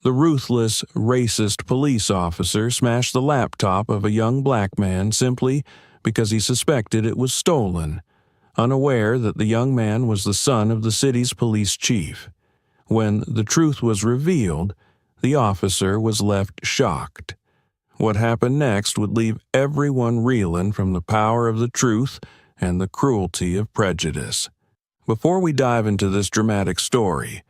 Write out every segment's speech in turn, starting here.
The ruthless, racist police officer smashed the laptop of a young black man simply because he suspected it was stolen, unaware that the young man was the son of the city's police chief. When the truth was revealed, the officer was left shocked. What happened next would leave everyone reeling from the power of the truth and the cruelty of prejudice. Before we dive into this dramatic story,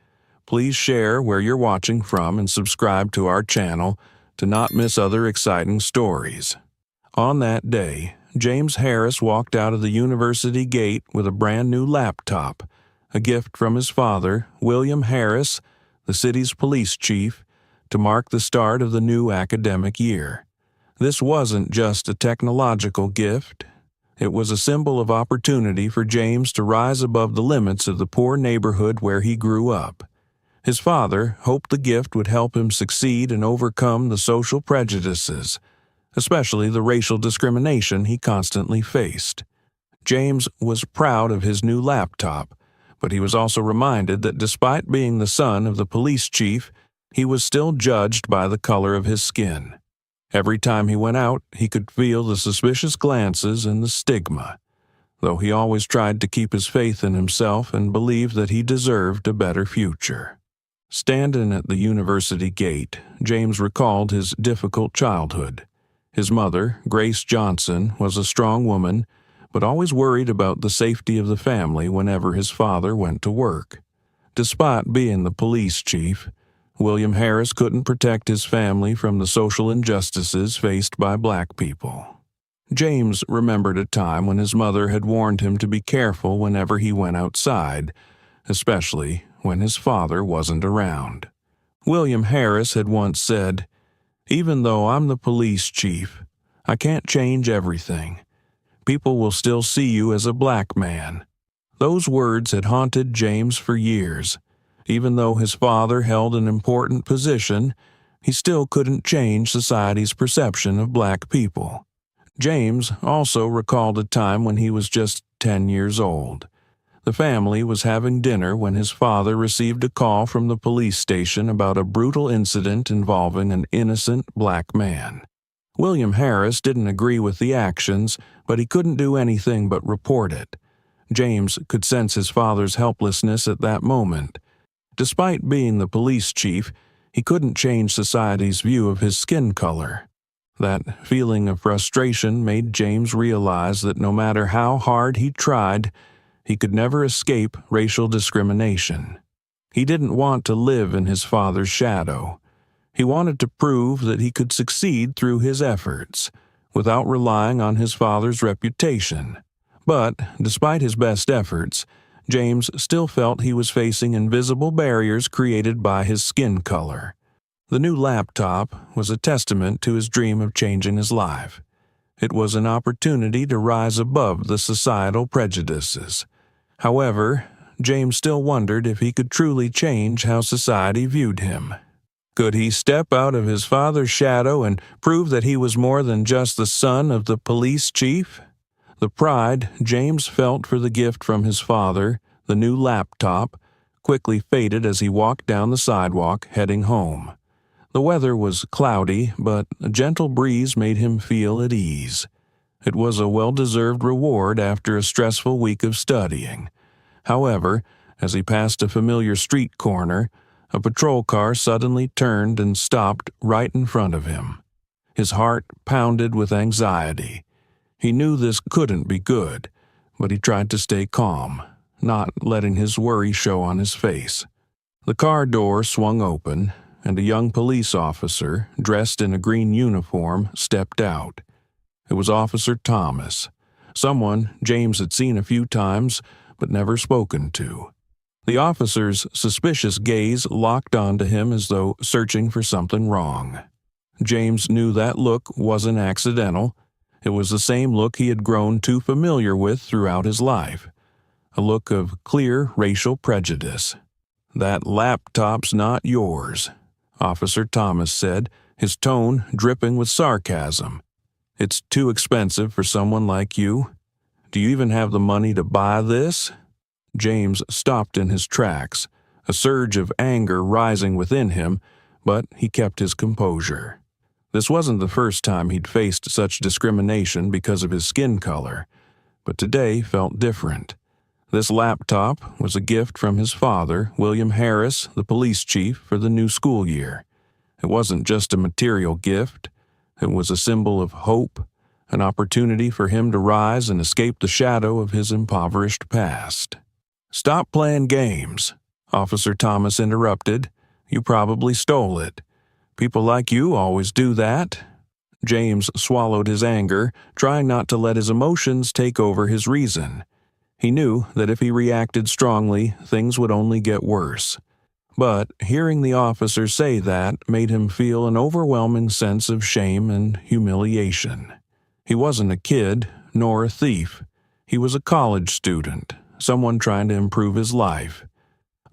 please share where you're watching from and subscribe to our channel to not miss other exciting stories. On that day, James Harris walked out of the university gate with a brand new laptop, a gift from his father, William Harris, the city's police chief, to mark the start of the new academic year. This wasn't just a technological gift. It was a symbol of opportunity for James to rise above the limits of the poor neighborhood where he grew up. His father hoped the gift would help him succeed and overcome the social prejudices, especially the racial discrimination he constantly faced. James was proud of his new laptop, but he was also reminded that despite being the son of the police chief, he was still judged by the color of his skin. Every time he went out, he could feel the suspicious glances and the stigma, though he always tried to keep his faith in himself and believed that he deserved a better future. Standing at the university gate, James recalled his difficult childhood. His mother, Grace Johnson, was a strong woman, but always worried about the safety of the family whenever his father went to work. Despite being the police chief, William Harris couldn't protect his family from the social injustices faced by black people. James remembered a time when his mother had warned him to be careful whenever he went outside, especially when his father wasn't around. William Harris had once said, "Even though I'm the police chief, I can't change everything. People will still see you as a black man." Those words had haunted James for years. Even though his father held an important position, he still couldn't change society's perception of black people. James also recalled a time when he was just 10 years old. The family was having dinner when his father received a call from the police station about a brutal incident involving an innocent black man. William Harris didn't agree with the actions, but he couldn't do anything but report it. James could sense his father's helplessness at that moment. Despite being the police chief, he couldn't change society's view of his skin color. That feeling of frustration made James realize that no matter how hard he tried, he could never escape racial discrimination. He didn't want to live in his father's shadow. He wanted to prove that he could succeed through his efforts, without relying on his father's reputation. But, despite his best efforts, James still felt he was facing invisible barriers created by his skin color. The new laptop was a testament to his dream of changing his life. It was an opportunity to rise above the societal prejudices. However, James still wondered if he could truly change how society viewed him. Could he step out of his father's shadow and prove that he was more than just the son of the police chief? The pride James felt for the gift from his father, the new laptop, quickly faded as he walked down the sidewalk heading home. The weather was cloudy, but a gentle breeze made him feel at ease. It was a well-deserved reward after a stressful week of studying. However, as he passed a familiar street corner, a patrol car suddenly turned and stopped right in front of him. His heart pounded with anxiety. He knew this couldn't be good, but he tried to stay calm, not letting his worry show on his face. The car door swung open, and a young police officer, dressed in a green uniform, stepped out. It was Officer Thomas, someone James had seen a few times but never spoken to. The officer's suspicious gaze locked onto him as though searching for something wrong. James knew that look wasn't accidental. It was the same look he had grown too familiar with throughout his life, a look of clear racial prejudice. "That laptop's not yours," Officer Thomas said, his tone dripping with sarcasm. "It's too expensive for someone like you. Do you even have the money to buy this?" James stopped in his tracks, a surge of anger rising within him, but he kept his composure. This wasn't the first time he'd faced such discrimination because of his skin color, but today felt different. This laptop was a gift from his father, William Harris, the police chief, for the new school year. It wasn't just a material gift. It was a symbol of hope, an opportunity for him to rise and escape the shadow of his impoverished past. "Stop playing games," Officer Thomas interrupted. "You probably stole it. People like you always do that." James swallowed his anger, trying not to let his emotions take over his reason. He knew that if he reacted strongly, things would only get worse. But hearing the officer say that made him feel an overwhelming sense of shame and humiliation. He wasn't a kid, nor a thief. He was a college student, someone trying to improve his life.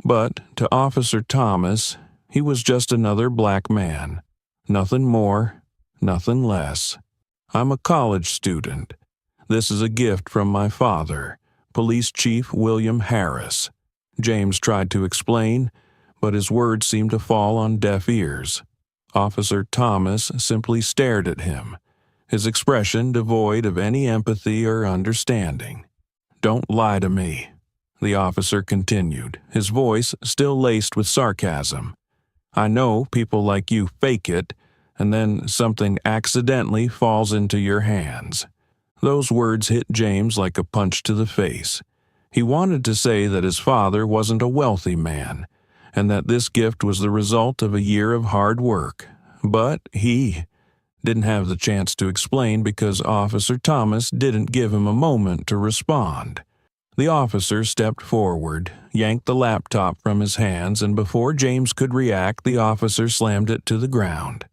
But to Officer Thomas, he was just another black man. Nothing more, nothing less. "I'm a college student. This is a gift from my father, Police Chief William Harris," James tried to explain, but his words seemed to fall on deaf ears. Officer Thomas simply stared at him, his expression devoid of any empathy or understanding. "Don't lie to me," the officer continued, his voice still laced with sarcasm. "I know people like you fake it, and then something accidentally falls into your hands." Those words hit James like a punch to the face. He wanted to say that his father wasn't a wealthy man, and that this gift was the result of a year of hard work. But he didn't have the chance to explain because Officer Thomas didn't give him a moment to respond. The officer stepped forward, yanked the laptop from his hands, and before James could react, the officer slammed it to the ground.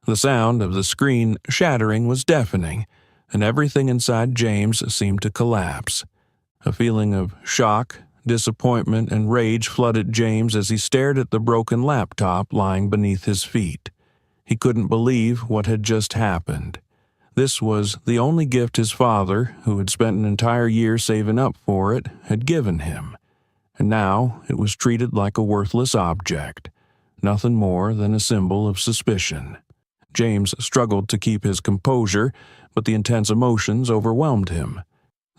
The sound of the screen shattering was deafening, and everything inside James seemed to collapse. A feeling of shock, disappointment, and rage flooded James as he stared at the broken laptop lying beneath his feet. He couldn't believe what had just happened. This was the only gift his father, who had spent an entire year saving up for it, had given him. And now it was treated like a worthless object, nothing more than a symbol of suspicion. James struggled to keep his composure, but the intense emotions overwhelmed him.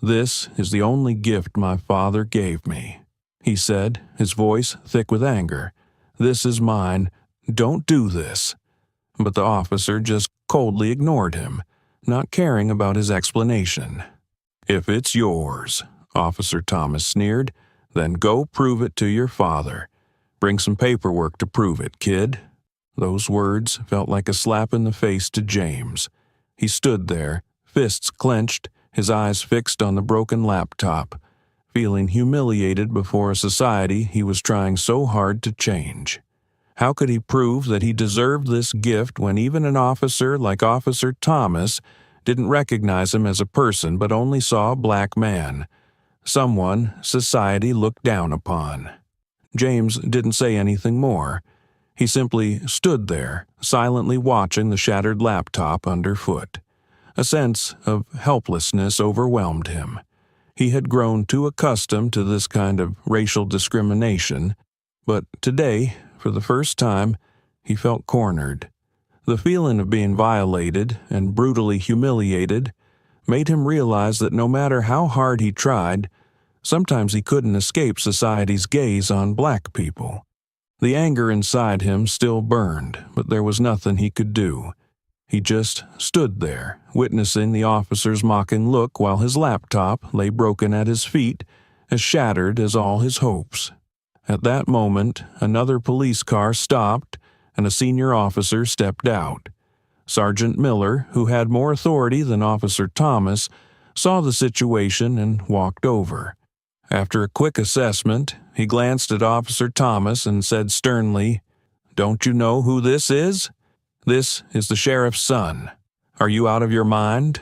"This is the only gift my father gave me," he said, his voice thick with anger. "This is mine. Don't do this." But the officer just coldly ignored him, not caring about his explanation. "If it's yours," Officer Thomas sneered, "then go prove it to your father. Bring some paperwork to prove it, kid." Those words felt like a slap in the face to James. He stood there, fists clenched, his eyes fixed on the broken laptop, feeling humiliated before a society he was trying so hard to change. How could he prove that he deserved this gift when even an officer like Officer Thomas didn't recognize him as a person but only saw a black man, someone society looked down upon? James didn't say anything more. He simply stood there, silently watching the shattered laptop underfoot. A sense of helplessness overwhelmed him. He had grown too accustomed to this kind of racial discrimination, but today, for the first time, he felt cornered. The feeling of being violated and brutally humiliated made him realize that no matter how hard he tried, sometimes he couldn't escape society's gaze on black people. The anger inside him still burned, but there was nothing he could do. He just stood there, witnessing the officer's mocking look while his laptop lay broken at his feet, as shattered as all his hopes. At that moment, another police car stopped, and a senior officer stepped out. Sergeant Miller, who had more authority than Officer Thomas, saw the situation and walked over. After a quick assessment, he glanced at Officer Thomas and said sternly, "Don't you know who this is? This is the sheriff's son. Are you out of your mind?"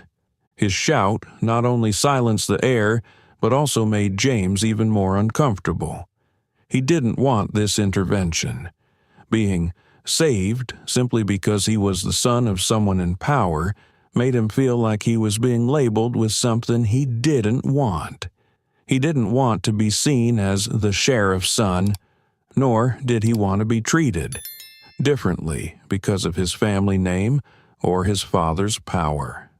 His shout not only silenced the air, but also made James even more uncomfortable. He didn't want this intervention. Being saved simply because he was the son of someone in power made him feel like he was being labeled with something he didn't want. He didn't want to be seen as the sheriff's son, nor did he want to be treated differently because of his family name or his father's power.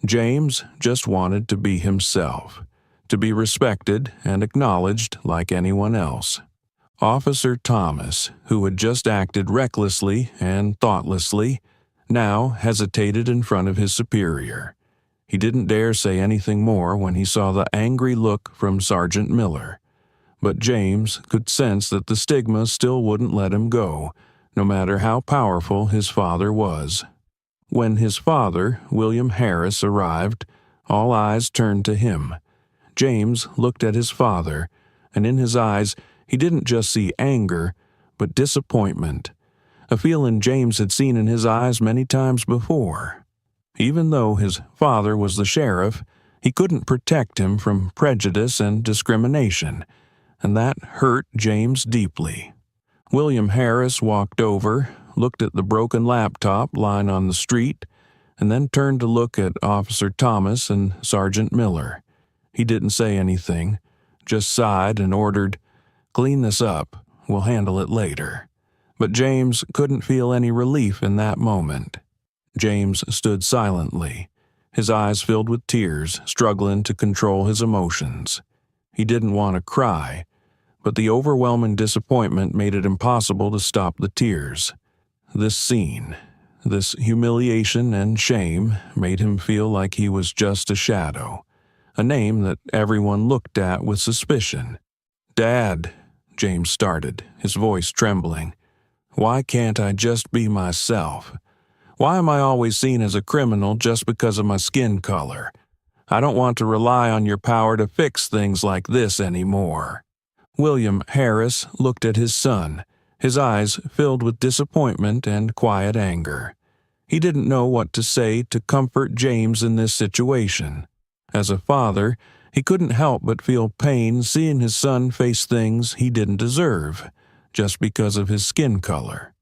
James just wanted to be himself, to be respected and acknowledged like anyone else. Officer Thomas, who had just acted recklessly and thoughtlessly, now hesitated in front of his superior. He didn't dare say anything more when he saw the angry look from Sergeant Miller. But James could sense that the stigma still wouldn't let him go, no matter how powerful his father was. When his father, William Harris, arrived, all eyes turned to him. James looked at his father, and in his eyes he didn't just see anger, but disappointment, a feeling James had seen in his eyes many times before. Even though his father was the sheriff, he couldn't protect him from prejudice and discrimination, and that hurt James deeply. William Harris walked over, looked at the broken laptop lying on the street, and then turned to look at Officer Thomas and Sergeant Miller. He didn't say anything, just sighed and ordered, "Clean this up. We'll handle it later." But James couldn't feel any relief in that moment. James stood silently, his eyes filled with tears, struggling to control his emotions. He didn't want to cry, but the overwhelming disappointment made it impossible to stop the tears. This scene, this humiliation and shame, made him feel like he was just a shadow, a name that everyone looked at with suspicion. "Dad," James started, his voice trembling. "Why can't I just be myself? Why am I always seen as a criminal just because of my skin color? I don't want to rely on your power to fix things like this anymore." William Harris looked at his son, his eyes filled with disappointment and quiet anger. He didn't know what to say to comfort James in this situation. As a father, he couldn't help but feel pain seeing his son face things he didn't deserve, just because of his skin color.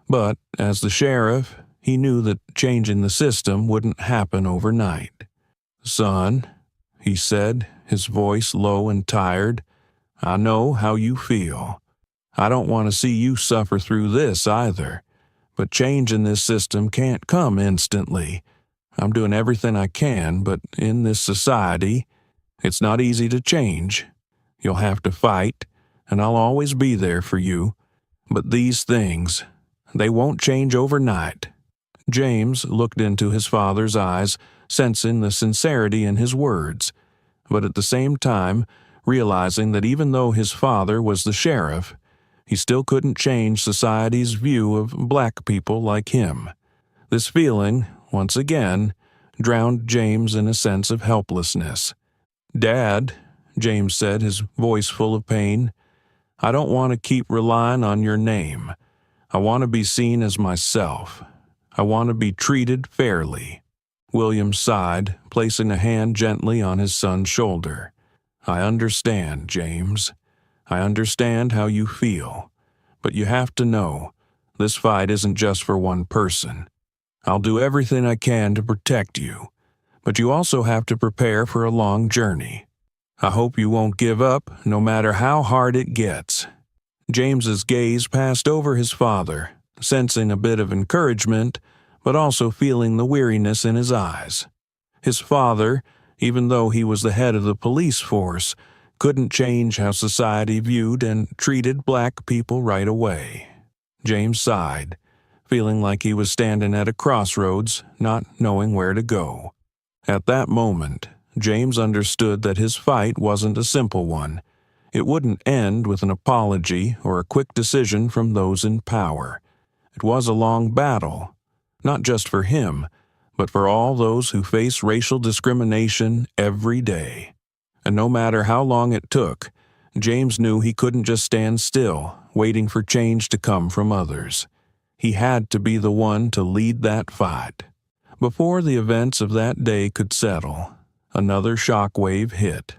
But as the sheriff, he knew that changing the system wouldn't happen overnight. "Son," he said, his voice low and tired, "I know how you feel. I don't want to see you suffer through this either, but change in this system can't come instantly. I'm doing everything I can, but in this society, it's not easy to change. You'll have to fight, and I'll always be there for you. But these things, they won't change overnight." James looked into his father's eyes, sensing the sincerity in his words, but at the same time realizing that even though his father was the sheriff, he still couldn't change society's view of black people like him. This feeling, once again, drowned James in a sense of helplessness. "Dad," James said, his voice full of pain, "I don't want to keep relying on your name. I want to be seen as myself. I want to be treated fairly." William sighed, placing a hand gently on his son's shoulder. "I understand, James. I understand how you feel. But you have to know, this fight isn't just for one person. I'll do everything I can to protect you, but you also have to prepare for a long journey. I hope you won't give up, no matter how hard it gets." James's gaze passed over his father, sensing a bit of encouragement, but also feeling the weariness in his eyes. His father, even though he was the head of the police force, couldn't change how society viewed and treated black people right away. James sighed, feeling like he was standing at a crossroads, not knowing where to go. At that moment, James understood that his fight wasn't a simple one. It wouldn't end with an apology or a quick decision from those in power. It was a long battle, not just for him, but for all those who face racial discrimination every day. And no matter how long it took, James knew he couldn't just stand still, waiting for change to come from others. He had to be the one to lead that fight. Before the events of that day could settle, another shockwave hit.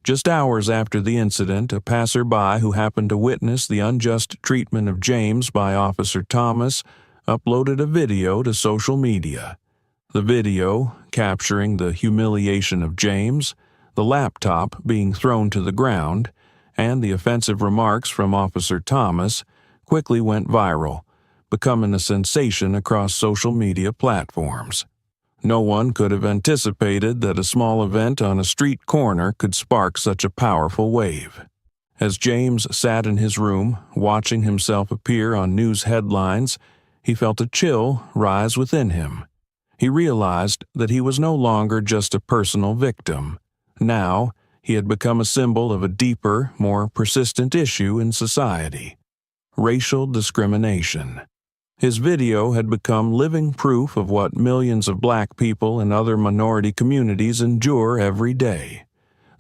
Just hours after the incident, a passerby who happened to witness the unjust treatment of James by Officer Thomas uploaded a video to social media. The video, capturing the humiliation of James, the laptop being thrown to the ground, and the offensive remarks from Officer Thomas, quickly went viral, becoming a sensation across social media platforms. No one could have anticipated that a small event on a street corner could spark such a powerful wave. As James sat in his room, watching himself appear on news headlines, he felt a chill rise within him. He realized that he was no longer just a personal victim. Now, he had become a symbol of a deeper, more persistent issue in society: racial discrimination. His video had become living proof of what millions of black people and other minority communities endure every day.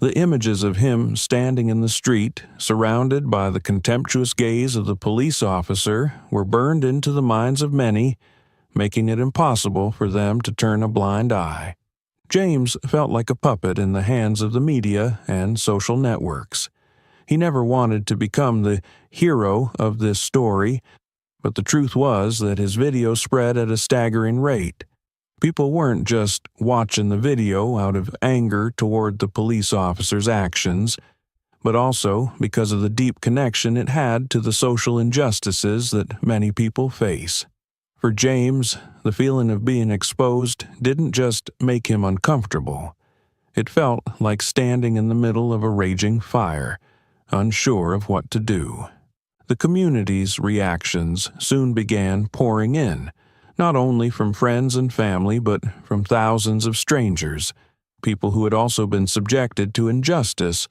The images of him standing in the street, surrounded by the contemptuous gaze of the police officer, were burned into the minds of many, making it impossible for them to turn a blind eye. James felt like a puppet in the hands of the media and social networks. He never wanted to become the hero of this story, but the truth was that his video spread at a staggering rate. People weren't just watching the video out of anger toward the police officer's actions, but also because of the deep connection it had to the social injustices that many people face. For James, the feeling of being exposed didn't just make him uncomfortable. It felt like standing in the middle of a raging fire, unsure of what to do. The community's reactions soon began pouring in, not only from friends and family, but from thousands of strangers, people who had also been subjected to injustice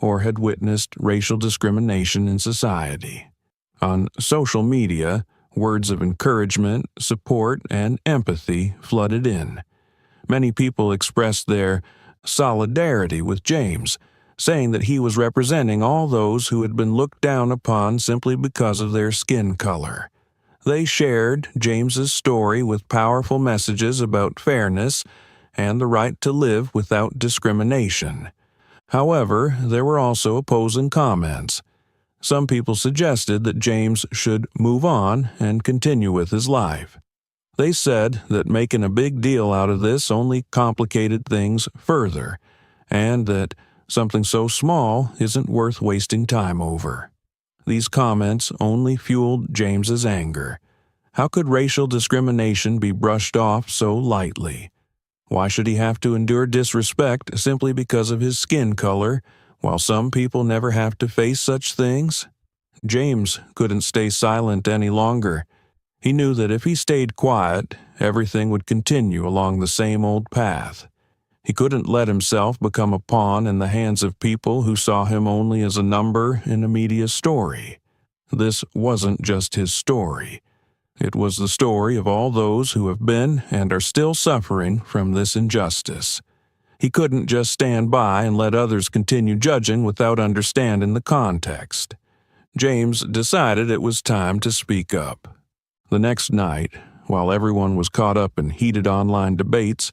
or had witnessed racial discrimination in society. On social media, words of encouragement, support, and empathy flooded in. Many people expressed their solidarity with James, saying that he was representing all those who had been looked down upon simply because of their skin color. They shared James's story with powerful messages about fairness and the right to live without discrimination. However, there were also opposing comments. Some people suggested that James should move on and continue with his life. They said that making a big deal out of this only complicated things further, and that something so small isn't worth wasting time over. These comments only fueled James's anger. How could racial discrimination be brushed off so lightly? Why should he have to endure disrespect simply because of his skin color, while some people never have to face such things? James couldn't stay silent any longer. He knew that if he stayed quiet, everything would continue along the same old path. He couldn't let himself become a pawn in the hands of people who saw him only as a number in a media story. This wasn't just his story. It was the story of all those who have been and are still suffering from this injustice. He couldn't just stand by and let others continue judging without understanding the context. James decided it was time to speak up. The next night, while everyone was caught up in heated online debates,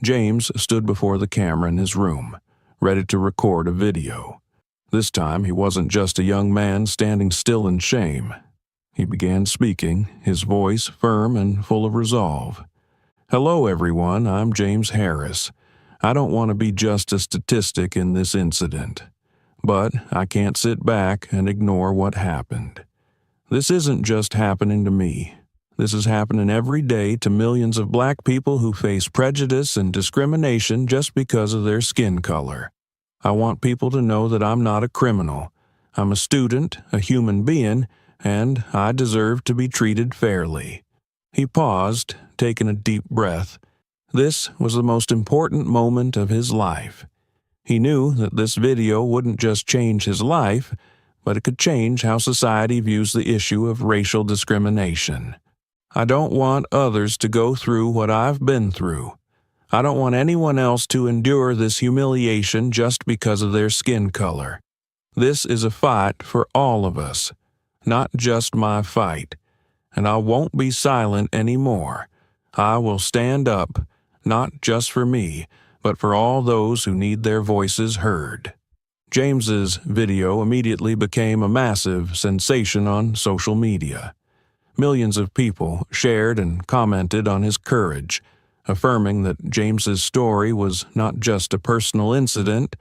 James stood before the camera in his room, ready to record a video. This time he wasn't just a young man standing still in shame. He began speaking, his voice firm and full of resolve. "Hello everyone, I'm James Harris. I don't want to be just a statistic in this incident, but I can't sit back and ignore what happened. This isn't just happening to me. This is happening every day to millions of black people who face prejudice and discrimination just because of their skin color. I want people to know that I'm not a criminal. I'm a student, a human being, and I deserve to be treated fairly." He paused, taking a deep breath. This was the most important moment of his life. He knew that this video wouldn't just change his life, but it could change how society views the issue of racial discrimination. "I don't want others to go through what I've been through. I don't want anyone else to endure this humiliation just because of their skin color. This is a fight for all of us, not just my fight, and I won't be silent anymore. I will stand up, not just for me, but for all those who need their voices heard." James's video immediately became a massive sensation on social media. Millions of people shared and commented on his courage, affirming that James's story was not just a personal incident,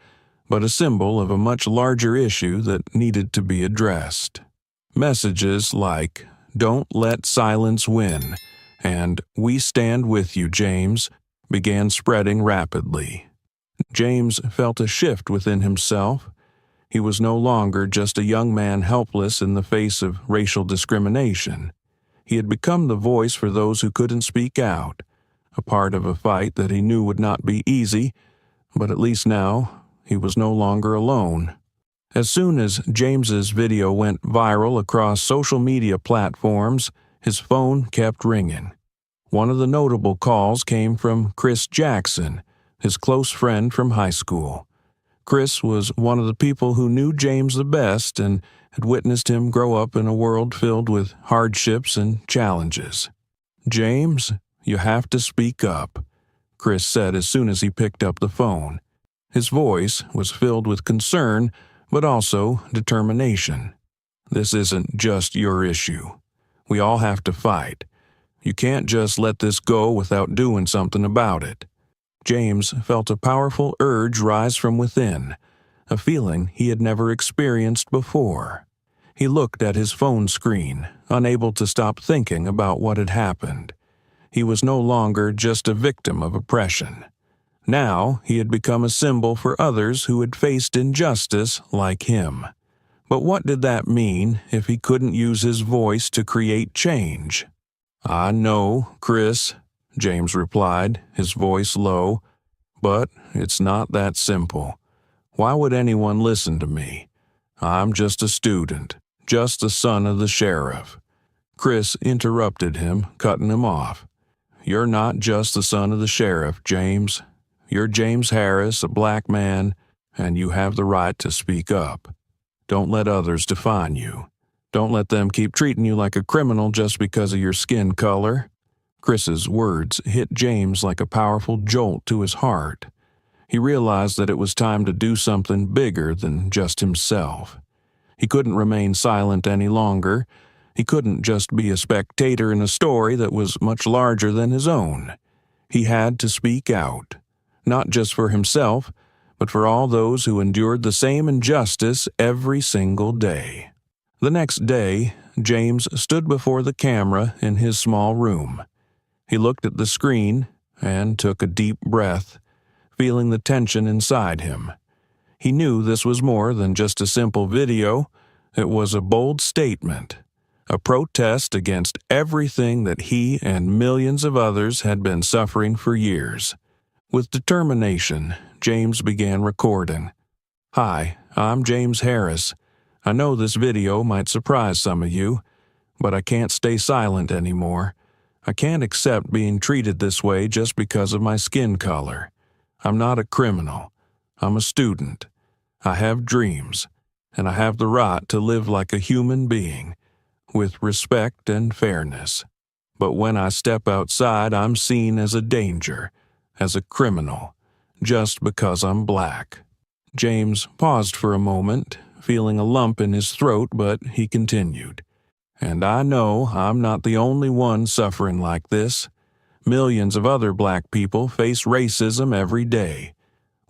but a symbol of a much larger issue that needed to be addressed. Messages like, "Don't let silence win," and "We stand with you, James," began spreading rapidly. James felt a shift within himself. He was no longer just a young man helpless in the face of racial discrimination. He had become the voice for those who couldn't speak out, a part of a fight that he knew would not be easy, but at least now he was no longer alone. As soon as James's video went viral across social media platforms, his phone kept ringing. One of the notable calls came from Chris Jackson, his close friend from high school. Chris was one of the people who knew James the best and had witnessed him grow up in a world filled with hardships and challenges. "James, you have to speak up," Chris said as soon as he picked up the phone. His voice was filled with concern, but also determination. "This isn't just your issue. We all have to fight. You can't just let this go without doing something about it." James felt a powerful urge rise from within, a feeling he had never experienced before. He looked at his phone screen, unable to stop thinking about what had happened. He was no longer just a victim of oppression. Now he had become a symbol for others who had faced injustice like him. But what did that mean if he couldn't use his voice to create change? "I know, Chris," James replied, his voice low, "but it's not that simple. Why would anyone listen to me? I'm just a student, just the son of the sheriff." Chris interrupted him, cutting him off. "You're not just the son of the sheriff, James. You're James Harris, a black man, and you have the right to speak up. Don't let others define you. Don't let them keep treating you like a criminal just because of your skin color." Chris's words hit James like a powerful jolt to his heart. He realized that it was time to do something bigger than just himself. He couldn't remain silent any longer. He couldn't just be a spectator in a story that was much larger than his own. He had to speak out, not just for himself, but for all those who endured the same injustice every single day. The next day, James stood before the camera in his small room. He looked at the screen and took a deep breath, feeling the tension inside him. He knew this was more than just a simple video. It was a bold statement, a protest against everything that he and millions of others had been suffering for years. With determination, James began recording. "Hi, I'm James Harris. I know this video might surprise some of you, but I can't stay silent anymore. I can't accept being treated this way just because of my skin color. I'm not a criminal. I'm a student. I have dreams, and I have the right to live like a human being, with respect and fairness. But when I step outside, I'm seen as a danger, as a criminal, just because I'm black." James paused for a moment, feeling a lump in his throat, but he continued. "And I know I'm not the only one suffering like this. Millions of other black people face racism every day.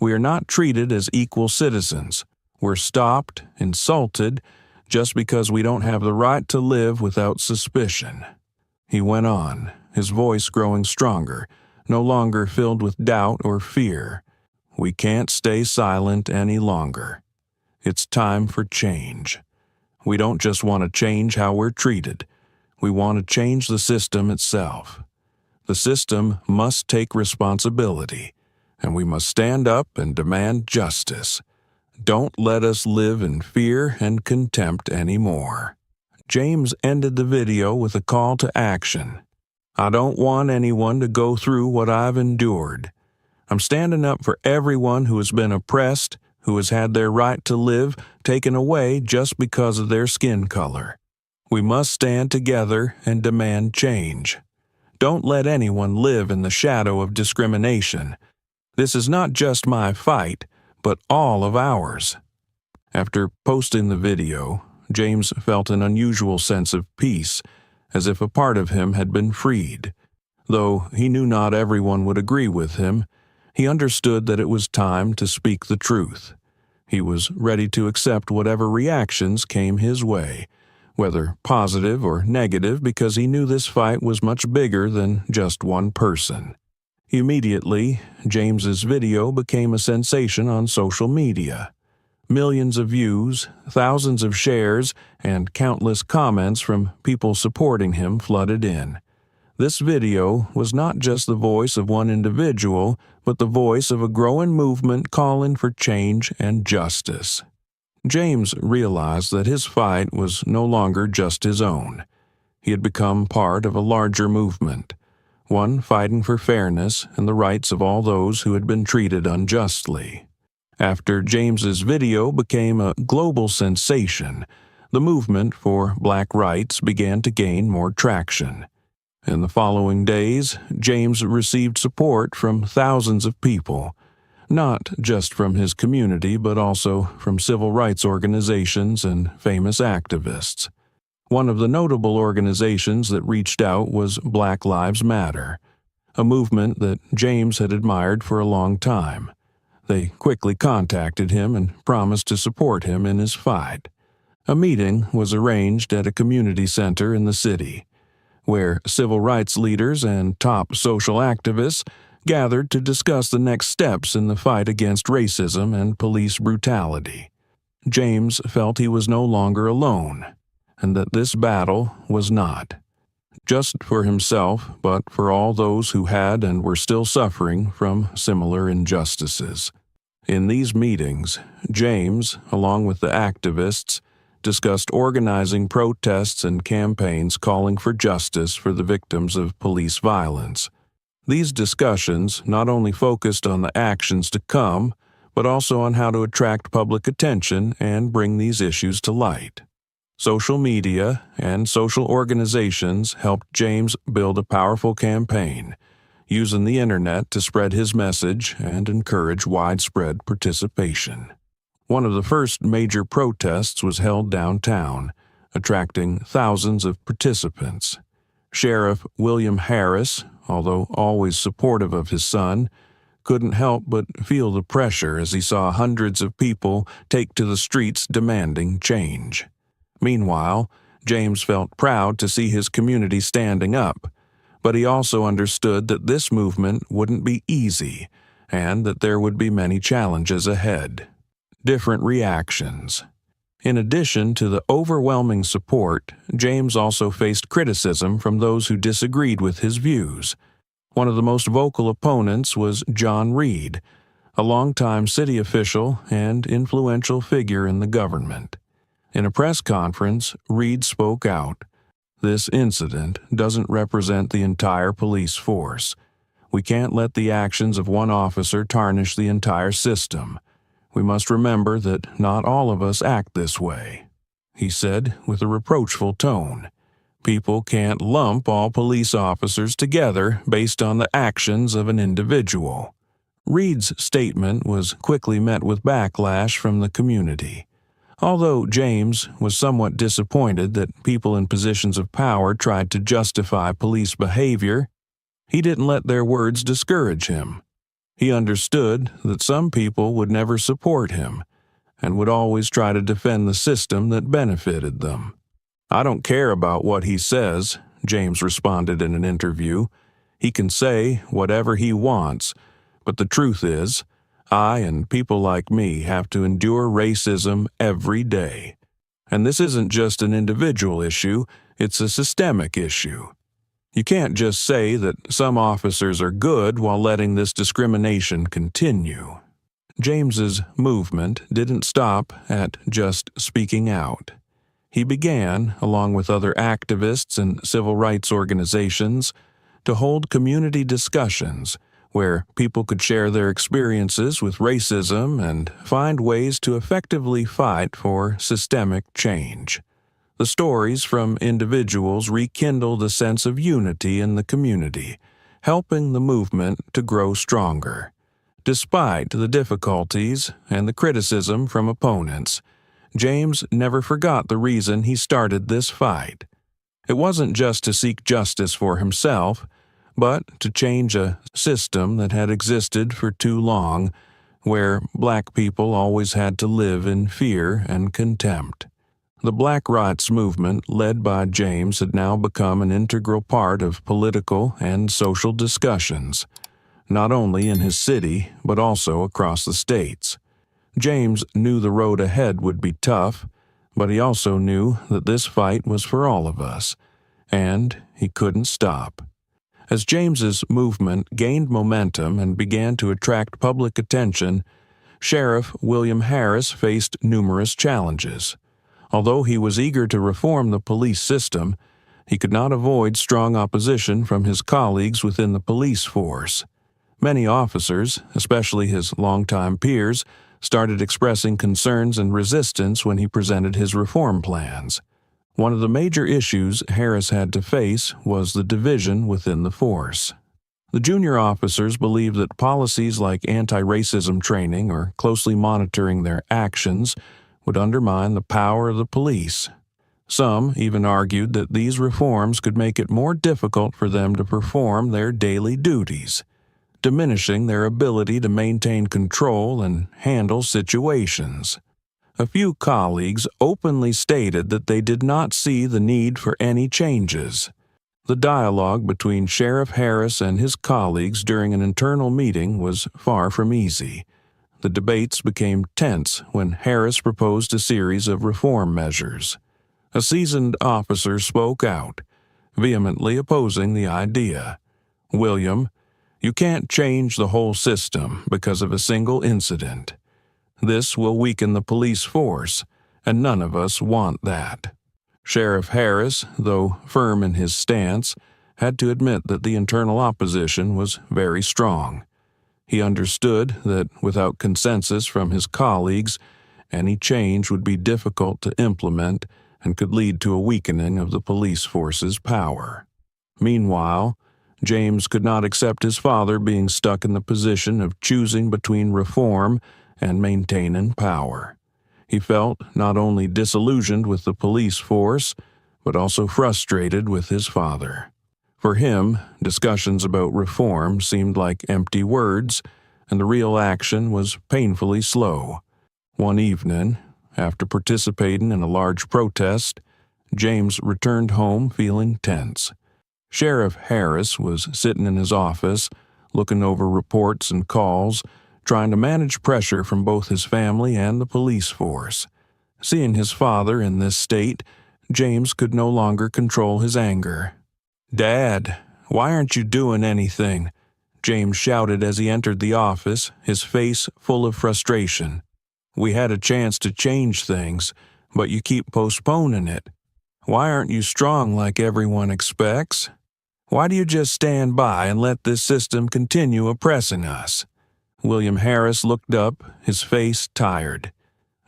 We are not treated as equal citizens. We're stopped, insulted, just because we don't have the right to live without suspicion." He went on, his voice growing stronger, no longer filled with doubt or fear. "We can't stay silent any longer. It's time for change. We don't just want to change how we're treated. We want to change the system itself. The system must take responsibility, and we must stand up and demand justice. Don't let us live in fear and contempt anymore." James ended the video with a call to action. "I don't want anyone to go through what I've endured. I'm standing up for everyone who has been oppressed, who has had their right to live taken away just because of their skin color. We must stand together and demand change. Don't let anyone live in the shadow of discrimination. This is not just my fight, but all of ours." After posting the video, James felt an unusual sense of peace, as if a part of him had been freed. Though he knew not everyone would agree with him, he understood that it was time to speak the truth. He was ready to accept whatever reactions came his way, whether positive or negative, because he knew this fight was much bigger than just one person. Immediately, James's video became a sensation on social media. Millions of views, thousands of shares, and countless comments from people supporting him flooded in. This video was not just the voice of one individual, but the voice of a growing movement calling for change and justice. James realized that his fight was no longer just his own. He had become part of a larger movement, one fighting for fairness and the rights of all those who had been treated unjustly. After James's video became a global sensation, the movement for black rights began to gain more traction. In the following days, James received support from thousands of people, not just from his community but also from civil rights organizations and famous activists. One of the notable organizations that reached out was Black Lives Matter, a movement that James had admired for a long time. They quickly contacted him and promised to support him in his fight. A meeting was arranged at a community center in the city, where civil rights leaders and top social activists gathered to discuss the next steps in the fight against racism and police brutality. James felt he was no longer alone, and that this battle was not just for himself, but for all those who had and were still suffering from similar injustices. In these meetings, James, along with the activists, discussed organizing protests and campaigns calling for justice for the victims of police violence. These discussions not only focused on the actions to come, but also on how to attract public attention and bring these issues to light. Social media and social organizations helped James build a powerful campaign, using the internet to spread his message and encourage widespread participation. One of the first major protests was held downtown, attracting thousands of participants. Sheriff William Harris, although always supportive of his son, couldn't help but feel the pressure as he saw hundreds of people take to the streets demanding change. Meanwhile, James felt proud to see his community standing up, but he also understood that this movement wouldn't be easy and that there would be many challenges ahead. Different reactions. In addition to the overwhelming support, James also faced criticism from those who disagreed with his views. One of the most vocal opponents was John Reed, a longtime city official and influential figure in the government. In a press conference, Reed spoke out. "This incident doesn't represent the entire police force. We can't let the actions of one officer tarnish the entire system. We must remember that not all of us act this way," he said with a reproachful tone. "People can't lump all police officers together based on the actions of an individual." Reed's statement was quickly met with backlash from the community. Although James was somewhat disappointed that people in positions of power tried to justify police behavior, he didn't let their words discourage him. He understood that some people would never support him and would always try to defend the system that benefited them. "I don't care about what he says," James responded in an interview. "He can say whatever he wants, but the truth is, I and people like me have to endure racism every day. And this isn't just an individual issue, it's a systemic issue. You can't just say that some officers are good while letting this discrimination continue." James's movement didn't stop at just speaking out. He began, along with other activists and civil rights organizations, to hold community discussions where people could share their experiences with racism and find ways to effectively fight for systemic change. The stories from individuals rekindled a sense of unity in the community, helping the movement to grow stronger. Despite the difficulties and the criticism from opponents, James never forgot the reason he started this fight. It wasn't just to seek justice for himself, but to change a system that had existed for too long, where black people always had to live in fear and contempt. The Black Rights movement, led by James, had now become an integral part of political and social discussions, not only in his city, but also across the states. James knew the road ahead would be tough, but he also knew that this fight was for all of us, and he couldn't stop. As James's movement gained momentum and began to attract public attention, Sheriff William Harris faced numerous challenges. Although he was eager to reform the police system, he could not avoid strong opposition from his colleagues within the police force. Many officers, especially his longtime peers, started expressing concerns and resistance when he presented his reform plans. One of the major issues Harris had to face was the division within the force. The junior officers believed that policies like anti-racism training or closely monitoring their actions would undermine the power of the police. Some even argued that these reforms could make it more difficult for them to perform their daily duties, diminishing their ability to maintain control and handle situations. A few colleagues openly stated that they did not see the need for any changes. The dialogue between Sheriff Harris and his colleagues during an internal meeting was far from easy. The debates became tense when Harris proposed a series of reform measures. A seasoned officer spoke out, vehemently opposing the idea. "William, you can't change the whole system because of a single incident. This will weaken the police force, and none of us want that." Sheriff Harris, though firm in his stance, had to admit that the internal opposition was very strong. He understood that without consensus from his colleagues, any change would be difficult to implement and could lead to a weakening of the police force's power. Meanwhile, James could not accept his father being stuck in the position of choosing between reform and maintaining power. He felt not only disillusioned with the police force, but also frustrated with his father. For him, discussions about reform seemed like empty words, and the real action was painfully slow. One evening, after participating in a large protest, James returned home feeling tense. Sheriff Harris was sitting in his office, looking over reports and calls, trying to manage pressure from both his family and the police force. Seeing his father in this state, James could no longer control his anger. "Dad, why aren't you doing anything?" James shouted as he entered the office, his face full of frustration. "We had a chance to change things, but you keep postponing it. Why aren't you strong like everyone expects? Why do you just stand by and let this system continue oppressing us?" William Harris looked up, his face tired.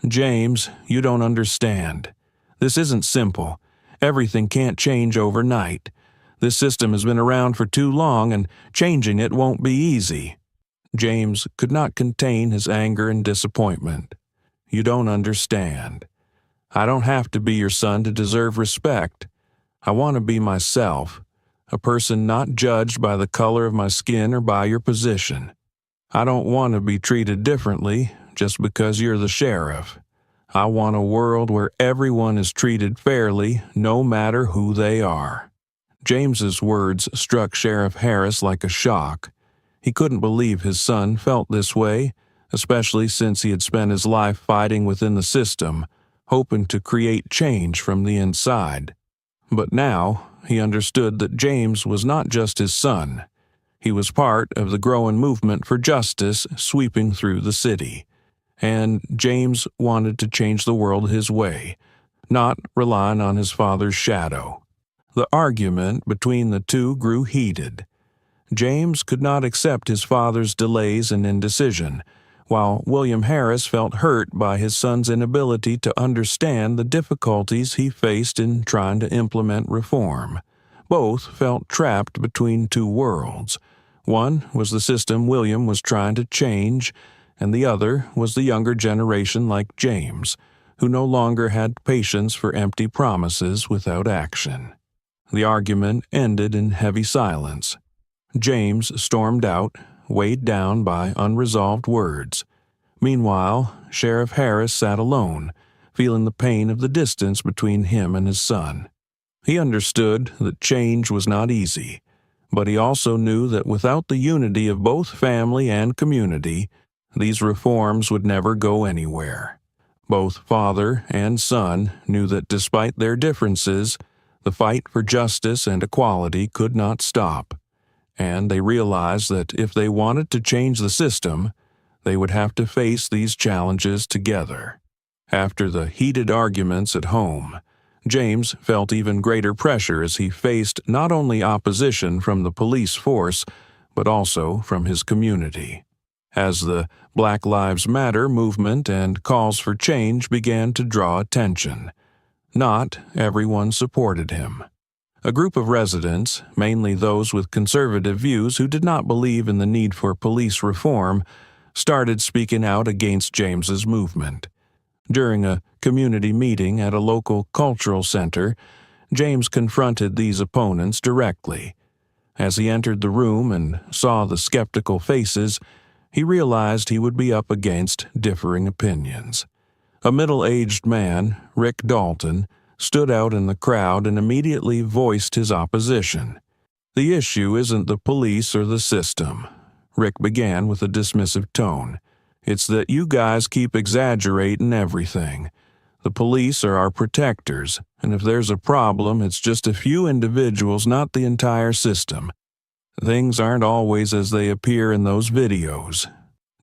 "James, you don't understand. This isn't simple. Everything can't change overnight. This system has been around for too long, and changing it won't be easy." James could not contain his anger and disappointment. "You don't understand. I don't have to be your son to deserve respect. I want to be myself, a person not judged by the color of my skin or by your position. I don't want to be treated differently just because you're the sheriff. I want a world where everyone is treated fairly, no matter who they are." James's words struck Sheriff Harris like a shock. He couldn't believe his son felt this way, especially since he had spent his life fighting within the system, hoping to create change from the inside. But now he understood that James was not just his son. He was part of the growing movement for justice sweeping through the city. And James wanted to change the world his way, not relying on his father's shadow. The argument between the two grew heated. James could not accept his father's delays and indecision, while William Harris felt hurt by his son's inability to understand the difficulties he faced in trying to implement reform. Both felt trapped between two worlds. One was the system William was trying to change, and the other was the younger generation like James, who no longer had patience for empty promises without action. The argument ended in heavy silence. James stormed out, weighed down by unresolved words. Meanwhile, Sheriff Harris sat alone, feeling the pain of the distance between him and his son. He understood that change was not easy, but he also knew that without the unity of both family and community, these reforms would never go anywhere. Both father and son knew that despite their differences, the fight for justice and equality could not stop, and they realized that if they wanted to change the system, they would have to face these challenges together. After the heated arguments at home, James felt even greater pressure as he faced not only opposition from the police force, but also from his community. As the Black Lives Matter movement and calls for change began to draw attention, not everyone supported him. A group of residents, mainly those with conservative views who did not believe in the need for police reform, started speaking out against James's movement. During a community meeting at a local cultural center, James confronted these opponents directly. As he entered the room and saw the skeptical faces, he realized he would be up against differing opinions. A middle-aged man, Rick Dalton, stood out in the crowd and immediately voiced his opposition. "The issue isn't the police or the system," Rick began with a dismissive tone. "It's that you guys keep exaggerating everything. The police are our protectors, and if there's a problem, it's just a few individuals, not the entire system. Things aren't always as they appear in those videos."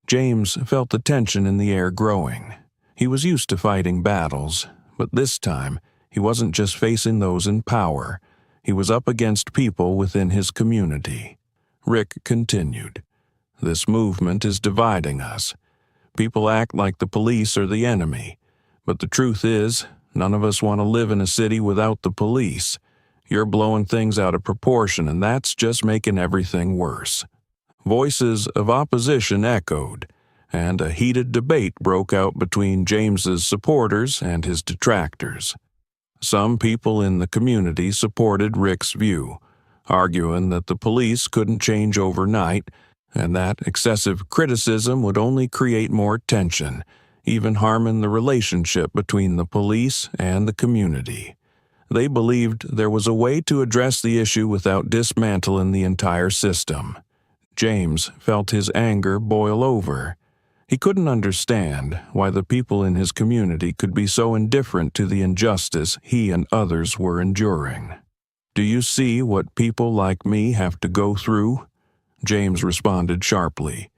James felt the tension in the air growing. He was used to fighting battles, but this time he wasn't just facing those in power. He was up against people within his community. Rick continued, "This movement is dividing us. People act like the police are the enemy, but the truth is, none of us want to live in a city without the police. You're blowing things out of proportion, and that's just making everything worse." Voices of opposition echoed, and a heated debate broke out between James's supporters and his detractors. Some people in the community supported Rick's view, arguing that the police couldn't change overnight and that excessive criticism would only create more tension, even harming the relationship between the police and the community. They believed there was a way to address the issue without dismantling the entire system. James felt his anger boil over. He couldn't understand why the people in his community could be so indifferent to the injustice he and others were enduring. "Do you see what people like me have to go through?" James responded sharply.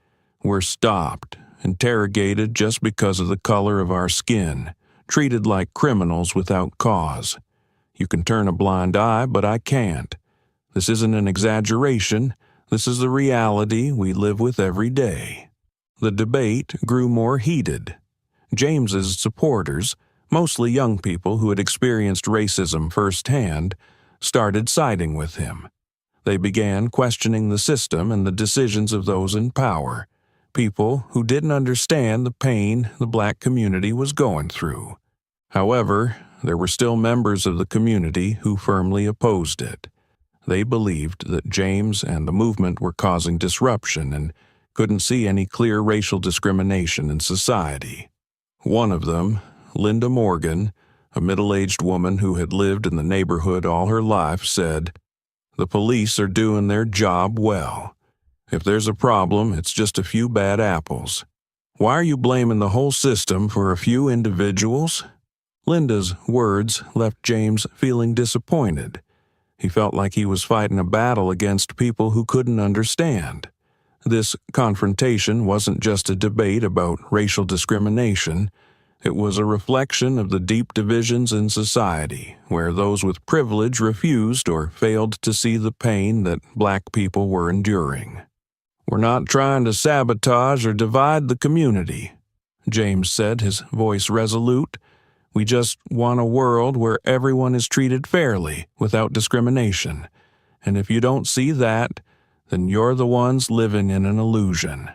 "We're stopped, interrogated just because of the color of our skin, treated like criminals without cause. You can turn a blind eye, but I can't. This isn't an exaggeration. This is the reality we live with every day." The debate grew more heated. James's supporters, mostly young people who had experienced racism firsthand, started siding with him. They began questioning the system and the decisions of those in power, people who didn't understand the pain the Black community was going through. However, there were still members of the community who firmly opposed it. They believed that James and the movement were causing disruption and couldn't see any clear racial discrimination in society. One of them, Linda Morgan, a middle-aged woman who had lived in the neighborhood all her life, said, "The police are doing their job well. If there's a problem, it's just a few bad apples. Why are you blaming the whole system for a few individuals?" Linda's words left James feeling disappointed. He felt like he was fighting a battle against people who couldn't understand. This confrontation wasn't just a debate about racial discrimination. It was a reflection of the deep divisions in society, where those with privilege refused or failed to see the pain that Black people were enduring. "We're not trying to sabotage or divide the community," James said, his voice resolute. "We just want a world where everyone is treated fairly, without discrimination. And if you don't see that, then you're the ones living in an illusion."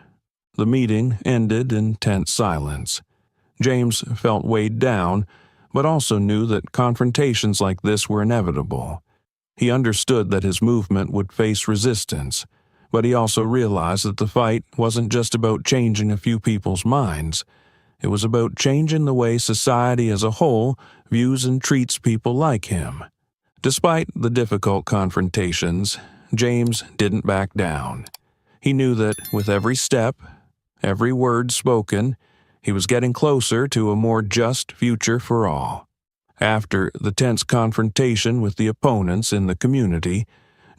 The meeting ended in tense silence. James felt weighed down, but also knew that confrontations like this were inevitable. He understood that his movement would face resistance, but he also realized that the fight wasn't just about changing a few people's minds. It was about changing the way society as a whole views and treats people like him. Despite the difficult confrontations, James didn't back down. He knew that with every step, every word spoken, he was getting closer to a more just future for all. After the tense confrontation with the opponents in the community,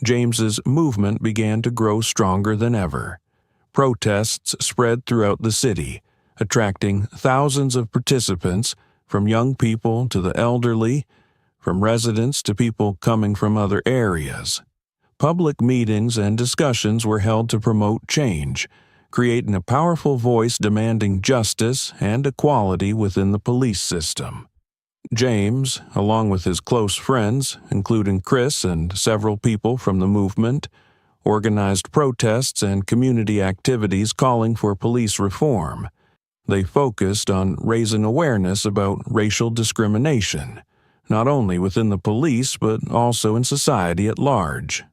James's movement began to grow stronger than ever. Protests spread throughout the city, attracting thousands of participants, from young people to the elderly, from residents to people coming from other areas. Public meetings and discussions were held to promote change, creating a powerful voice demanding justice and equality within the police system. James, along with his close friends, including Chris and several people from the movement, organized protests and community activities calling for police reform. They focused on raising awareness about racial discrimination, not only within the police but also in society at large.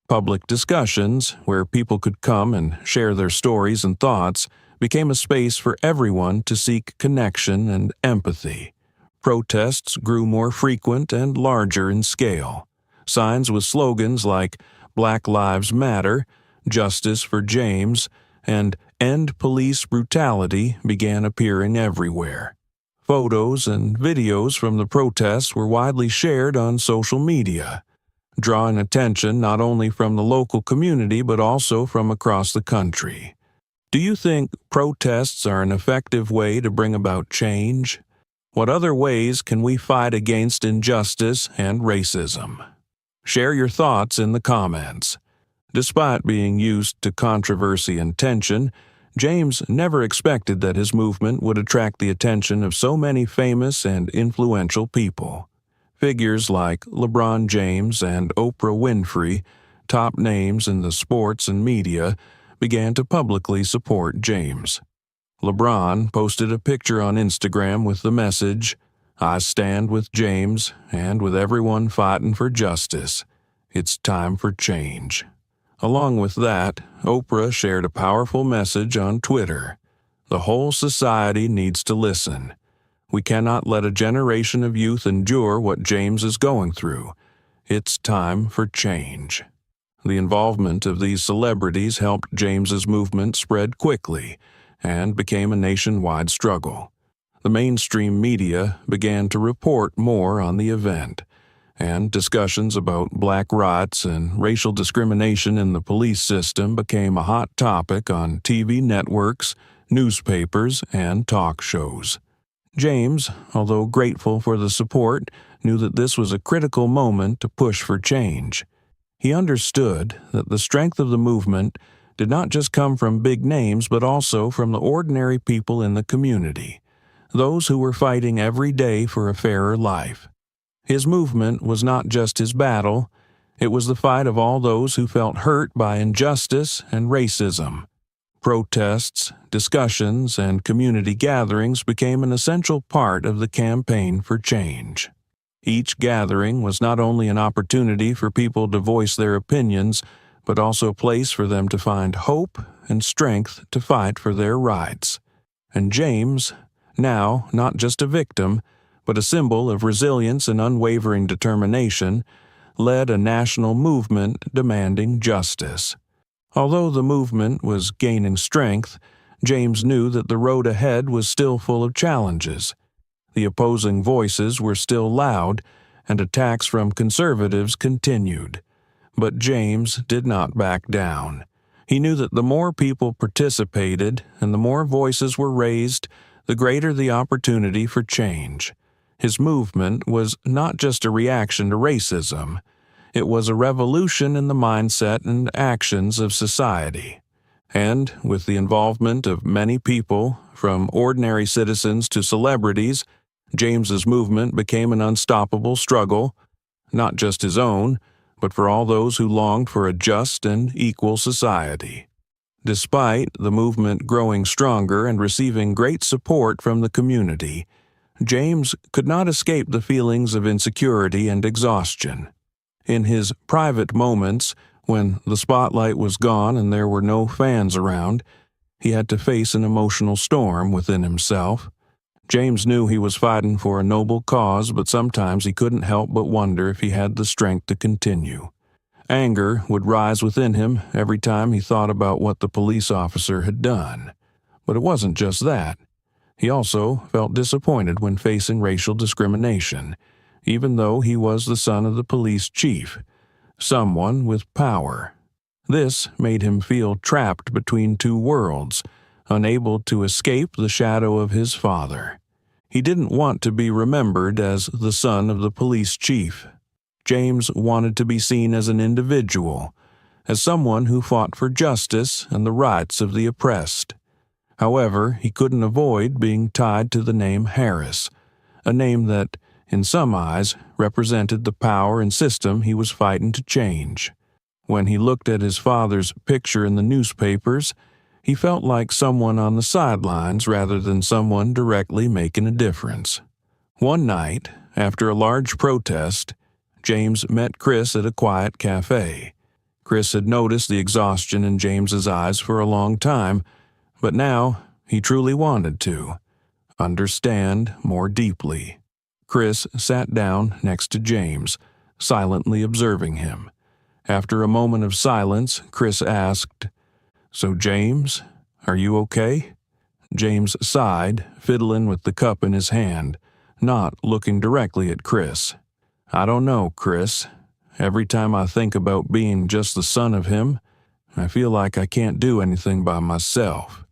Public discussions, where people could come and share their stories and thoughts, became a space for everyone to seek connection and empathy. Protests grew more frequent and larger in scale. Signs with slogans like Black Lives Matter, Justice for James, and End Police Brutality began appearing everywhere. Photos and videos from the protests were widely shared on social media, drawing attention not only from the local community but also from across the country. Do you think protests are an effective way to bring about change? What other ways can we fight against injustice and racism? Share your thoughts in the comments. Despite being used to controversy and tension, James never expected that his movement would attract the attention of so many famous and influential people. Figures like LeBron James and Oprah Winfrey, top names in the sports and media, began to publicly support James. LeBron posted a picture on Instagram with the message, "I stand with James and with everyone fighting for justice. It's time for change." Along with that, Oprah shared a powerful message on Twitter. "The whole society needs to listen. We cannot let a generation of youth endure what James is going through. It's time for change." The involvement of these celebrities helped James's movement spread quickly and became a nationwide struggle. The mainstream media began to report more on the event, and discussions about black rights and racial discrimination in the police system became a hot topic on TV networks, newspapers, and talk shows. James, although grateful for the support, knew that this was a critical moment to push for change. He understood that the strength of the movement did not just come from big names but also from the ordinary people in the community, those who were fighting every day for a fairer life. His movement was not just his battle, it was the fight of all those who felt hurt by injustice and racism. Protests, discussions, and community gatherings became an essential part of the campaign for change. Each gathering was not only an opportunity for people to voice their opinions, but also a place for them to find hope and strength to fight for their rights. And James, now not just a victim, but a symbol of resilience and unwavering determination, led a national movement demanding justice. Although the movement was gaining strength, James knew that the road ahead was still full of challenges. The opposing voices were still loud, and attacks from conservatives continued. But James did not back down. He knew that the more people participated and the more voices were raised, the greater the opportunity for change. His movement was not just a reaction to racism. It was a revolution in the mindset and actions of society. And with the involvement of many people, from ordinary citizens to celebrities, James's movement became an unstoppable struggle, not just his own, but for all those who longed for a just and equal society. Despite the movement growing stronger and receiving great support from the community, James could not escape the feelings of insecurity and exhaustion. In his private moments, when the spotlight was gone and there were no fans around, he had to face an emotional storm within himself. James knew he was fighting for a noble cause, but sometimes he couldn't help but wonder if he had the strength to continue. Anger would rise within him every time he thought about what the police officer had done. But it wasn't just that. He also felt disappointed when facing racial discrimination, even though he was the son of the police chief, someone with power. This made him feel trapped between two worlds, unable to escape the shadow of his father. He didn't want to be remembered as the son of the police chief. James wanted to be seen as an individual, as someone who fought for justice and the rights of the oppressed. However, he couldn't avoid being tied to the name Harris, a name that, in some eyes, represented the power and system he was fighting to change. When he looked at his father's picture in the newspapers, he felt like someone on the sidelines rather than someone directly making a difference. One night, after a large protest, James met Chris at a quiet cafe. Chris had noticed the exhaustion in James's eyes for a long time, but now he truly wanted to understand more deeply. Chris sat down next to James, silently observing him. After a moment of silence, Chris asked, "So James, are you okay?" James sighed, fiddling with the cup in his hand, not looking directly at Chris. "I don't know, Chris. Every time I think about being just the son of him, I feel like I can't do anything by myself.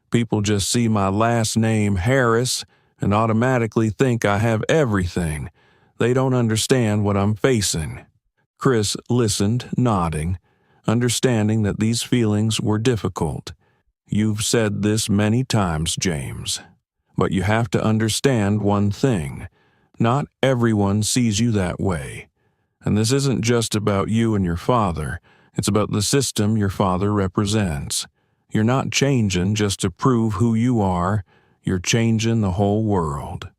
People just see my last name, Harris, and automatically think I have everything. They don't understand what I'm facing." Chris listened, nodding, understanding that these feelings were difficult. "You've said this many times, James, but you have to understand one thing. Not everyone sees you that way. And this isn't just about you and your father. It's about the system your father represents. You're not changing just to prove who you are. You're changing the whole world."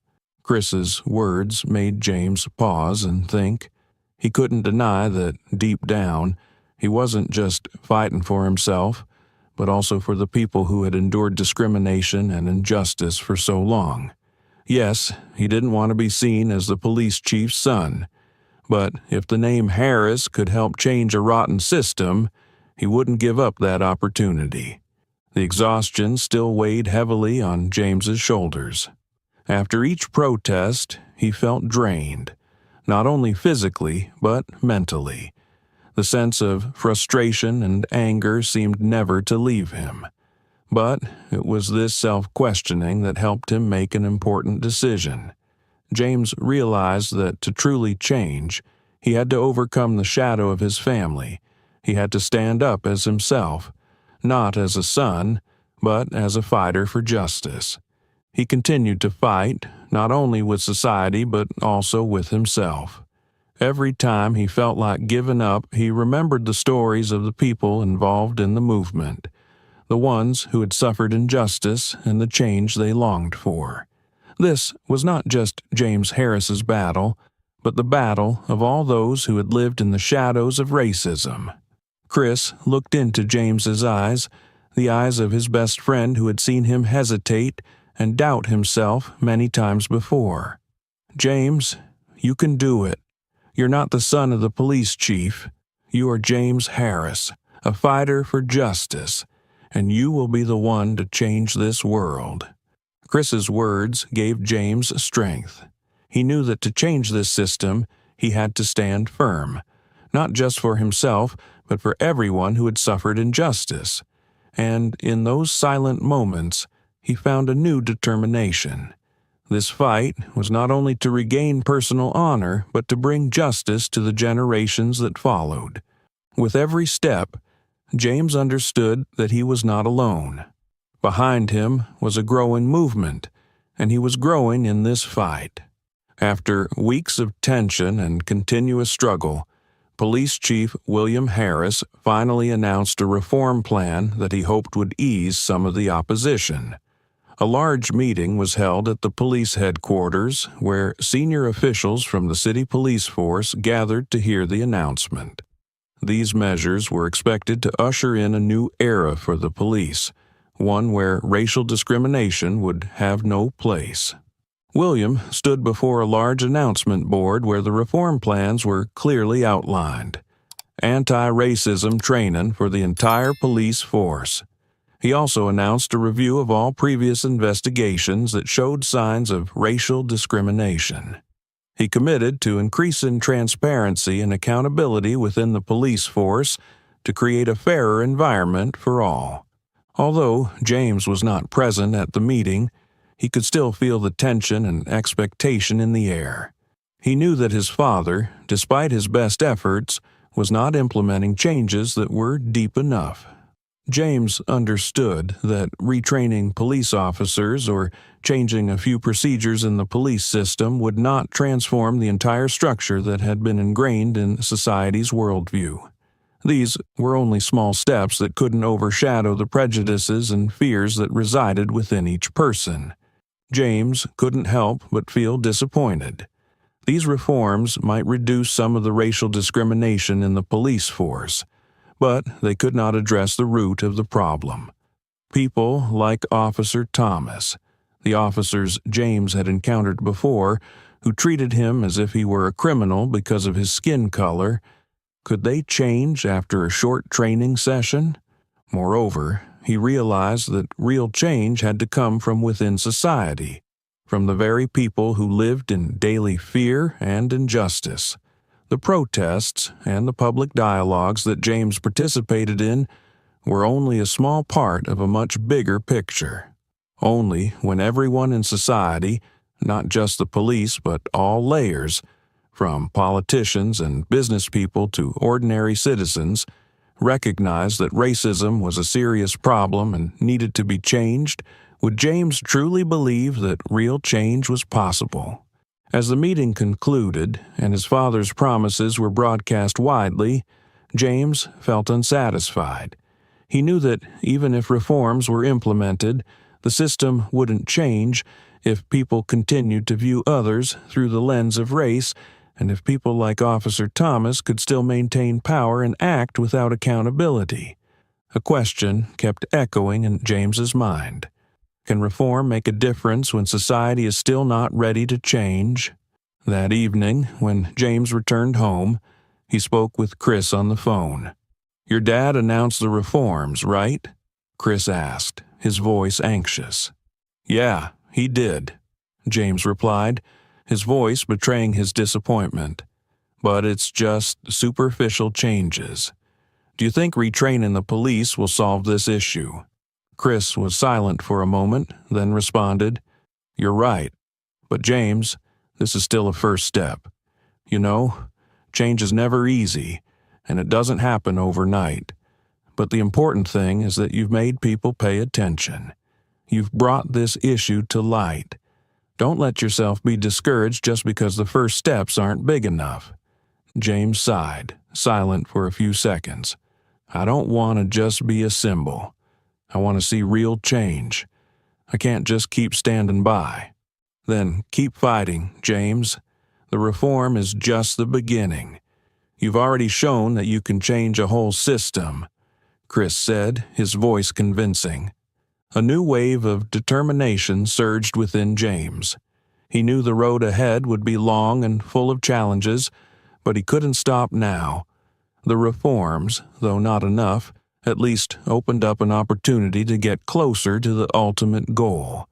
Chris's words made James pause and think. He couldn't deny that, deep down, he wasn't just fighting for himself, but also for the people who had endured discrimination and injustice for so long. Yes, he didn't want to be seen as the police chief's son, but if the name Harris could help change a rotten system, he wouldn't give up that opportunity. The exhaustion still weighed heavily on James's shoulders. After each protest, he felt drained, not only physically, but mentally. The sense of frustration and anger seemed never to leave him. But it was this self-questioning that helped him make an important decision. James realized that to truly change, he had to overcome the shadow of his family. He had to stand up as himself, not as a son, but as a fighter for justice. He continued to fight, not only with society but also with himself. Every time he felt like giving up, he remembered the stories of the people involved in the movement, the ones who had suffered injustice and the change they longed for. This was not just James Harris's battle, but the battle of all those who had lived in the shadows of racism. Chris looked into James's eyes, the eyes of his best friend who had seen him hesitate and doubt himself many times before. "James, you can do it. You're not the son of the police chief. You are James Harris, a fighter for justice, and you will be the one to change this world." Chris's words gave James strength. He knew that to change this system, he had to stand firm, not just for himself, but for everyone who had suffered injustice. And in those silent moments, he found a new determination. This fight was not only to regain personal honor, but to bring justice to the generations that followed. With every step, James understood that he was not alone. Behind him was a growing movement, and he was growing in this fight. After weeks of tension and continuous struggle, Police Chief William Harris finally announced a reform plan that he hoped would ease some of the opposition. A large meeting was held at the police headquarters where senior officials from the city police force gathered to hear the announcement. These measures were expected to usher in a new era for the police, one where racial discrimination would have no place. William stood before a large announcement board where the reform plans were clearly outlined. Anti-racism training for the entire police force. He also announced a review of all previous investigations that showed signs of racial discrimination. He committed to increasing transparency and accountability within the police force to create a fairer environment for all. Although James was not present at the meeting, he could still feel the tension and expectation in the air. He knew that his father, despite his best efforts, was not implementing changes that were deep enough. James understood that retraining police officers or changing a few procedures in the police system would not transform the entire structure that had been ingrained in society's worldview. These were only small steps that couldn't overshadow the prejudices and fears that resided within each person. James couldn't help but feel disappointed. These reforms might reduce some of the racial discrimination in the police force, but they could not address the root of the problem. People like Officer Thomas, the officers James had encountered before, who treated him as if he were a criminal because of his skin color, could they change after a short training session? Moreover, he realized that real change had to come from within society, from the very people who lived in daily fear and injustice. The protests and the public dialogues that James participated in were only a small part of a much bigger picture. Only when everyone in society, not just the police but all layers, from politicians and business people to ordinary citizens, recognized that racism was a serious problem and needed to be changed, would James truly believe that real change was possible. As the meeting concluded and his father's promises were broadcast widely, James felt unsatisfied. He knew that even if reforms were implemented, the system wouldn't change if people continued to view others through the lens of race, and if people like Officer Thomas could still maintain power and act without accountability. A question kept echoing in James's mind. Can reform make a difference when society is still not ready to change? That evening, when James returned home, he spoke with Chris on the phone. "Your dad announced the reforms, right?" Chris asked, his voice anxious. "Yeah, he did," James replied, his voice betraying his disappointment. "But it's just superficial changes. Do you think retraining the police will solve this issue?" Chris was silent for a moment, then responded, "You're right. But James, this is still a first step. You know, change is never easy, and it doesn't happen overnight. But the important thing is that you've made people pay attention. You've brought this issue to light. Don't let yourself be discouraged just because the first steps aren't big enough." James sighed, silent for a few seconds. "I don't want to just be a symbol. I want to see real change. I can't just keep standing by." "Then keep fighting, James. The reform is just the beginning. You've already shown that you can change a whole system," Chris said, his voice convincing. A new wave of determination surged within James. He knew the road ahead would be long and full of challenges, but he couldn't stop now. The reforms, though not enough, at least opened up an opportunity to get closer to the ultimate goal.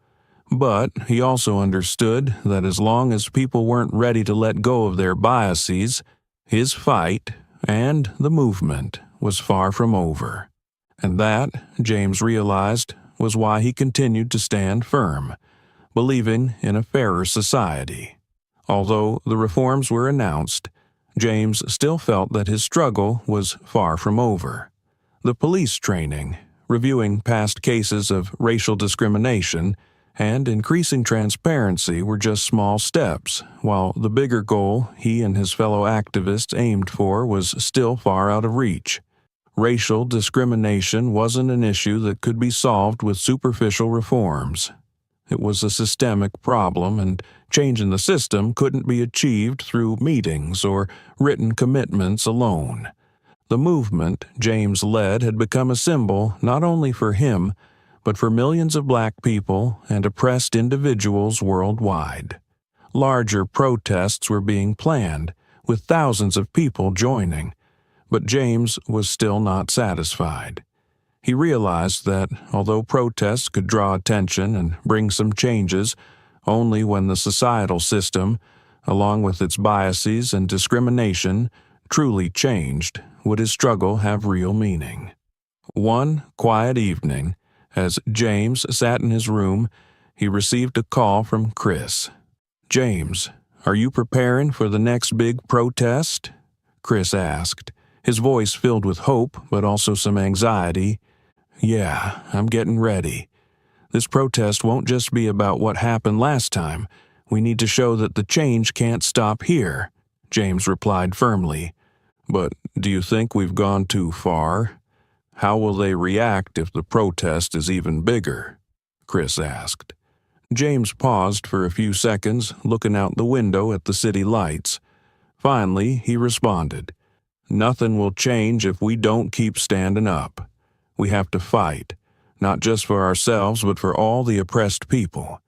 But he also understood that as long as people weren't ready to let go of their biases, his fight, and the movement, was far from over. And that, James realized, was why he continued to stand firm, believing in a fairer society. Although the reforms were announced, James still felt that his struggle was far from over. The police training, reviewing past cases of racial discrimination, and increasing transparency were just small steps, while the bigger goal he and his fellow activists aimed for was still far out of reach. Racial discrimination wasn't an issue that could be solved with superficial reforms. It was a systemic problem, and change in the system couldn't be achieved through meetings or written commitments alone. The movement James led had become a symbol not only for him, but for millions of black people and oppressed individuals worldwide. Larger protests were being planned, with thousands of people joining, but James was still not satisfied. He realized that, although protests could draw attention and bring some changes, only when the societal system, along with its biases and discrimination, truly changed would his struggle have real meaning. One quiet evening, as James sat in his room, he received a call from Chris. "James, are you preparing for the next big protest?" Chris asked, his voice filled with hope but also some anxiety. "Yeah, I'm getting ready. This protest won't just be about what happened last time. We need to show that the change can't stop here," James replied firmly. "But do you think we've gone too far? How will they react if the protest is even bigger?" Chris asked. James paused for a few seconds, looking out the window at the city lights. Finally, he responded, "Nothing will change if we don't keep standing up. We have to fight, not just for ourselves but for all the oppressed people.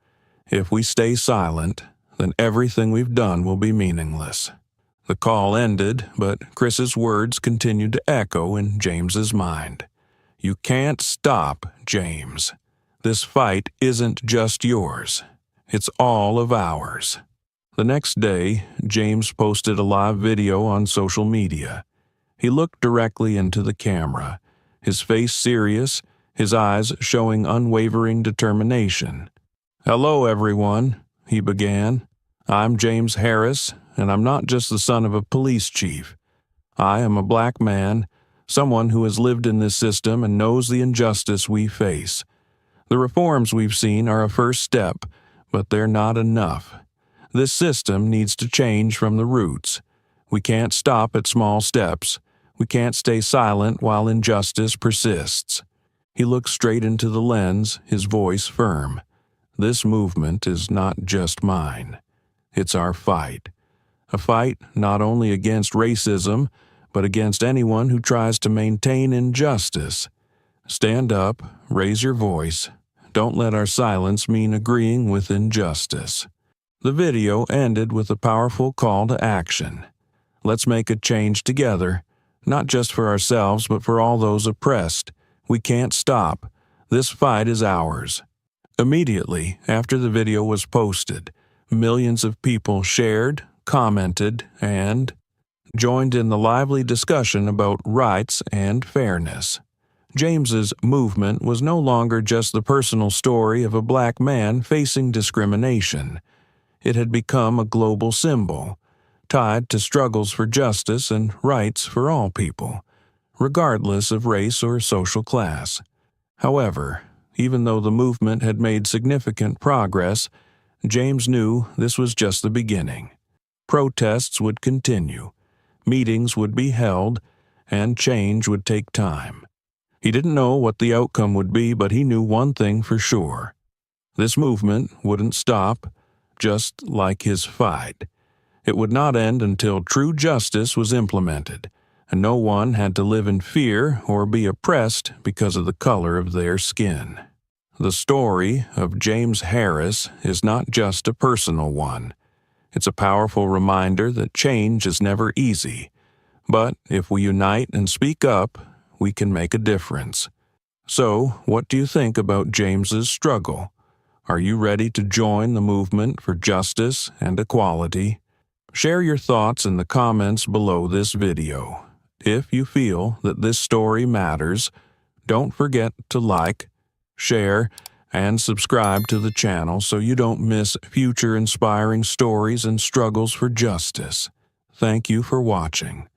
If we stay silent, then everything we've done will be meaningless." The call ended, but Chris's words continued to echo in James's mind. "You can't stop, James. This fight isn't just yours. It's all of ours." The next day, James posted a live video on social media. He looked directly into the camera, his face serious, his eyes showing unwavering determination. "Hello, everyone," he began. "I'm James Harris, and I'm not just the son of a police chief. I am a black man, someone who has lived in this system and knows the injustice we face. The reforms we've seen are a first step, but they're not enough. This system needs to change from the roots. We can't stop at small steps. We can't stay silent while injustice persists." He looked straight into the lens, his voice firm. "This movement is not just mine. It's our fight. A fight not only against racism, but against anyone who tries to maintain injustice. Stand up, raise your voice. Don't let our silence mean agreeing with injustice." The video ended with a powerful call to action. Let's make a change together, not just for ourselves but for all those oppressed. We can't stop. This fight is ours. Immediately after the video was posted, millions of people shared, commented, and joined in the lively discussion about rights and fairness. James's movement was no longer just the personal story of a black man facing discrimination. It had become a global symbol, tied to struggles for justice and rights for all people, regardless of race or social class. However, even though the movement had made significant progress, James knew this was just the beginning. Protests would continue, meetings would be held, and change would take time. He didn't know what the outcome would be, but he knew one thing for sure. This movement wouldn't stop, just like his fight. It would not end until true justice was implemented, and no one had to live in fear or be oppressed because of the color of their skin. The story of James Harris is not just a personal one. It's a powerful reminder that change is never easy, but if we unite and speak up, we can make a difference. So, what do you think about James's struggle? Are you ready to join the movement for justice and equality? Share your thoughts in the comments below this video. If you feel that this story matters, don't forget to like, share, and subscribe to the channel so you don't miss future inspiring stories and struggles for justice. Thank you for watching.